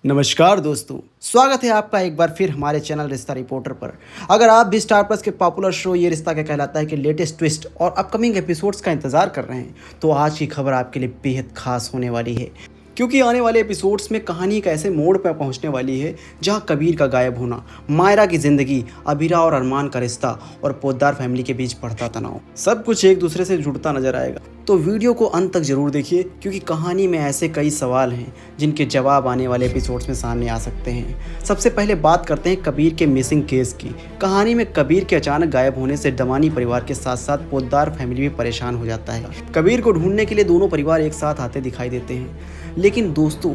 नमस्कार दोस्तों, स्वागत है आपका एक बार फिर हमारे चैनल रिश्ता रिपोर्टर पर। अगर आप भी स्टार प्लस के पॉपुलर शो ये रिश्ता क्या कहलाता है कि लेटेस्ट ट्विस्ट और अपकमिंग एपिसोड्स का इंतजार कर रहे हैं, तो आज की खबर आपके लिए बेहद खास होने वाली है, क्योंकि आने वाले एपिसोड्स में कहानी एक ऐसे मोड़ पर पहुंचने वाली है जहां कबीर का गायब होना, मायरा की जिंदगी, अबीरा और अरमान का रिश्ता और पोद्दार फैमिली के बीच बढ़ता तनाव, सब कुछ एक दूसरे से जुड़ता नजर आएगा। तो वीडियो को अंत तक जरूर देखिए, क्योंकि कहानी में ऐसे कई सवाल हैं जिनके जवाब आने वाले एपिसोड्स में सामने आ सकते हैं। सबसे पहले बात करते हैं कबीर के मिसिंग केस की। कहानी में कबीर के अचानक गायब होने से दमानी परिवार के साथ साथ पोद्दार फैमिली भी परेशान हो जाता है। कबीर को ढूंढने के लिए दोनों परिवार एक साथ आते दिखाई देते हैं, लेकिन दोस्तों,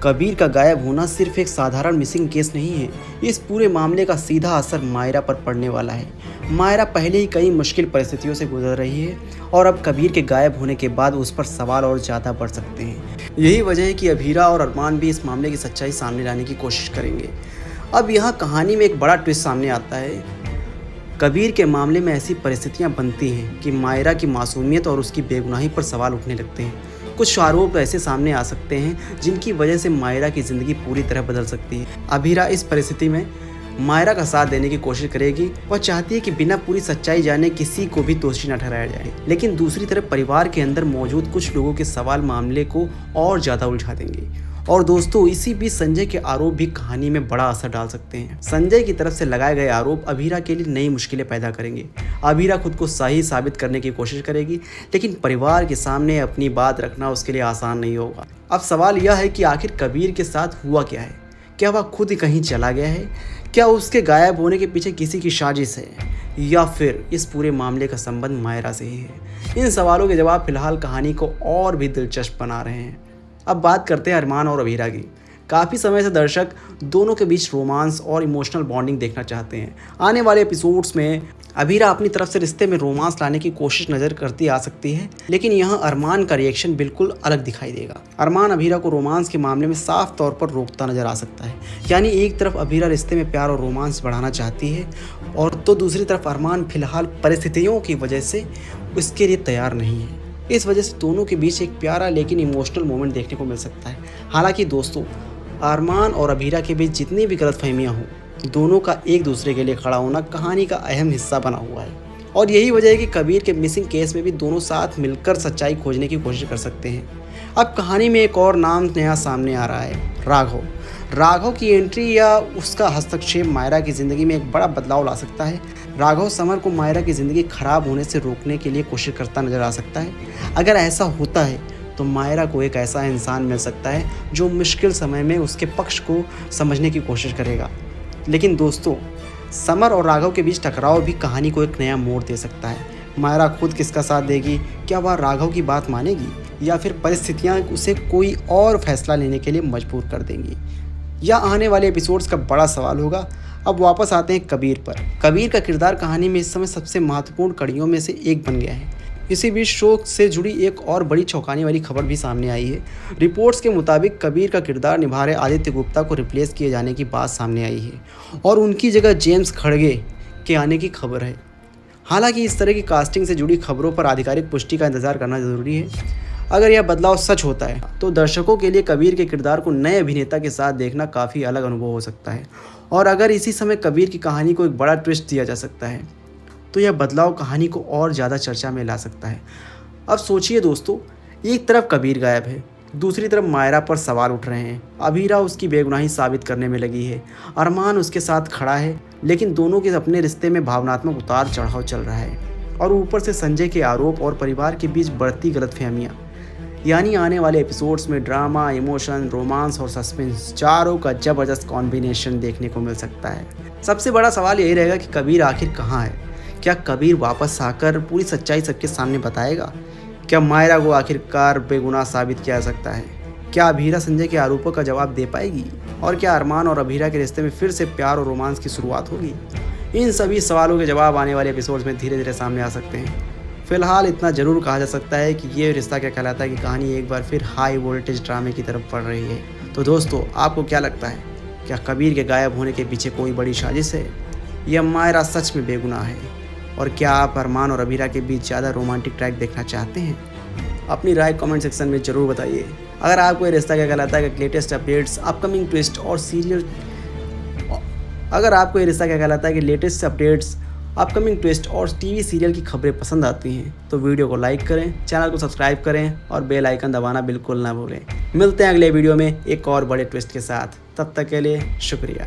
कबीर का गायब होना सिर्फ एक साधारण मिसिंग केस नहीं है। इस पूरे मामले का सीधा असर मायरा पर पड़ने वाला है। मायरा पहले ही कई मुश्किल परिस्थितियों से गुजर रही है और अब कबीर के गायब होने के बाद उस पर सवाल और ज़्यादा बढ़ सकते हैं। यही वजह है कि अबीरा और अरमान भी इस मामले की सच्चाई सामने लाने की कोशिश करेंगे। अब यहाँ कहानी में एक बड़ा ट्विस्ट सामने आता है। कबीर के मामले में ऐसी परिस्थितियाँ बनती हैं कि मायरा की मासूमियत और उसकी बेगुनाही पर सवाल उठने लगते हैं। कुछ आरोप ऐसे सामने आ सकते हैं जिनकी वजह से मायरा की ज़िंदगी पूरी तरह बदल सकती है। अबीरा इस परिस्थिति में मायरा का साथ देने की कोशिश करेगी। वह चाहती है कि बिना पूरी सच्चाई जाने किसी को भी दोषी न ठहराया जाए, लेकिन दूसरी तरफ परिवार के अंदर मौजूद कुछ लोगों के सवाल मामले को और ज़्यादा उलझा देंगे। और दोस्तों, इसी बीच संजय के आरोप भी कहानी में बड़ा असर डाल सकते हैं। संजय की तरफ से लगाए गए आरोप अबीरा के लिए नई मुश्किलें पैदा करेंगे। अबीरा खुद को सही साबित करने की कोशिश करेगी, लेकिन परिवार के सामने अपनी बात रखना उसके लिए आसान नहीं होगा। अब सवाल यह है कि आखिर कबीर के साथ हुआ क्या है? क्या वह खुद कहीं चला गया है? क्या उसके गायब होने के पीछे किसी की साजिश है, या फिर इस पूरे मामले का संबंध मायरा से ही है? इन सवालों के जवाब फिलहाल कहानी को और भी दिलचस्प बना रहे हैं। अब बात करते हैं अरमान और अबीरा की। काफ़ी समय से दर्शक दोनों के बीच रोमांस और इमोशनल बॉन्डिंग देखना चाहते हैं। आने वाले एपिसोड्स में अबीरा अपनी तरफ से रिश्ते में रोमांस लाने की कोशिश नज़र करती आ सकती है, लेकिन यहाँ अरमान का रिएक्शन बिल्कुल अलग दिखाई देगा। अरमान अबीरा को रोमांस के मामले में साफ तौर पर रोकता नजर आ सकता है। यानी एक तरफ अबीरा रिश्ते में प्यार और रोमांस बढ़ाना चाहती है, और तो दूसरी तरफ अरमान फिलहाल परिस्थितियों की वजह से उसके लिए तैयार नहीं है। इस वजह से दोनों के बीच एक प्यारा लेकिन इमोशनल मोमेंट देखने को मिल सकता है। हालांकि दोस्तों, अरमान और अबीरा के बीच जितनी भी गलतफहमियां हों, दोनों का एक दूसरे के लिए खड़ा होना कहानी का अहम हिस्सा बना हुआ है। और यही वजह है कि कबीर के मिसिंग केस में भी दोनों साथ मिलकर सच्चाई खोजने की कोशिश कर सकते हैं। अब कहानी में एक और नाम नया सामने आ रहा है, राघव। राघव की एंट्री या उसका हस्तक्षेप मायरा की ज़िंदगी में एक बड़ा बदलाव ला सकता है। राघव समर को मायरा की ज़िंदगी खराब होने से रोकने के लिए कोशिश करता नजर आ सकता है। अगर ऐसा होता है तो मायरा को एक ऐसा इंसान मिल सकता है जो मुश्किल समय में उसके पक्ष को समझने की कोशिश करेगा। लेकिन दोस्तों, समर और राघव के बीच टकराव भी कहानी को एक नया मोड़ दे सकता है। मायरा खुद किसका साथ देगी? क्या वह राघव की बात मानेगी, या फिर परिस्थितियाँ उसे कोई और फैसला लेने के लिए मजबूर कर देंगी? यह आने वाले एपिसोड्स का बड़ा सवाल होगा। अब वापस आते हैं कबीर पर। कबीर का किरदार कहानी में इस समय सबसे महत्वपूर्ण कड़ियों में से एक बन गया है। इसी बीच शो से जुड़ी एक और बड़ी चौंकाने वाली खबर भी सामने आई है। रिपोर्ट्स के मुताबिक कबीर का किरदार निभा रहे आदित्य गुप्ता को रिप्लेस किए जाने की बात सामने आई है, और उनकी जगह जेम्स खड़गे के आने की खबर है। हालांकि इस तरह की कास्टिंग से जुड़ी खबरों पर आधिकारिक पुष्टि का इंतजार करना जरूरी है। अगर यह बदलाव सच होता है तो दर्शकों के लिए कबीर के किरदार को नए अभिनेता के साथ देखना काफ़ी अलग अनुभव हो सकता है। और अगर इसी समय कबीर की कहानी को एक बड़ा ट्विस्ट दिया जा सकता है, तो यह बदलाव कहानी को और ज़्यादा चर्चा में ला सकता है। अब सोचिए दोस्तों, एक तरफ कबीर गायब है, दूसरी तरफ मायरा पर सवाल उठ रहे हैं। अबीरा उसकी बेगुनाही साबित करने में लगी है, अरमान उसके साथ खड़ा है, लेकिन दोनों के अपने रिश्ते में भावनात्मक उतार चढ़ाव चल रहा है। और ऊपर से संजय के आरोप और परिवार के बीच बढ़ती गलतफहमियाँ। यानी आने वाले एपिसोड्स में ड्रामा, इमोशन, रोमांस और सस्पेंस चारों का जबरदस्त कॉम्बिनेशन देखने को मिल सकता है। सबसे बड़ा सवाल यही रहेगा कि कबीर आखिर कहाँ है? क्या कबीर वापस आकर पूरी सच्चाई सबके सामने बताएगा? क्या मायरा को आखिरकार बेगुनाह साबित किया जा सकता है? क्या अबीरा संजय के आरोपों का जवाब दे पाएगी? और क्या अरमान और अबीरा के रिश्ते में फिर से प्यार और रोमांस की शुरुआत होगी? इन सभी सवालों के जवाब आने वाले एपिसोड्स में धीरे धीरे सामने आ सकते हैं। फिलहाल इतना ज़रूर कहा जा सकता है कि ये रिश्ता क्या कहलाता है कि कहानी एक बार फिर हाई वोल्टेज ड्रामे की तरफ बढ़ रही है। तो दोस्तों, आपको क्या लगता है? क्या कबीर के गायब होने के पीछे कोई बड़ी साजिश है, या मायरा सच में बेगुनाह है? और क्या आप अरमान और अबीरा के बीच ज़्यादा रोमांटिक ट्रैक देखना चाहते हैं? अपनी राय कमेंट सेक्शन में ज़रूर बताइए। अगर आपको ये रिश्ता क्या कहलाता है कि लेटेस्ट अपडेट्स, अपकमिंग ट्विस्ट और टीवी सीरियल की खबरें पसंद आती हैं तो वीडियो को लाइक करें, चैनल को सब्सक्राइब करें और बेल आइकन दबाना बिल्कुल ना भूलें। मिलते हैं अगले वीडियो में एक और बड़े ट्विस्ट के साथ, तब तक के लिए शुक्रिया।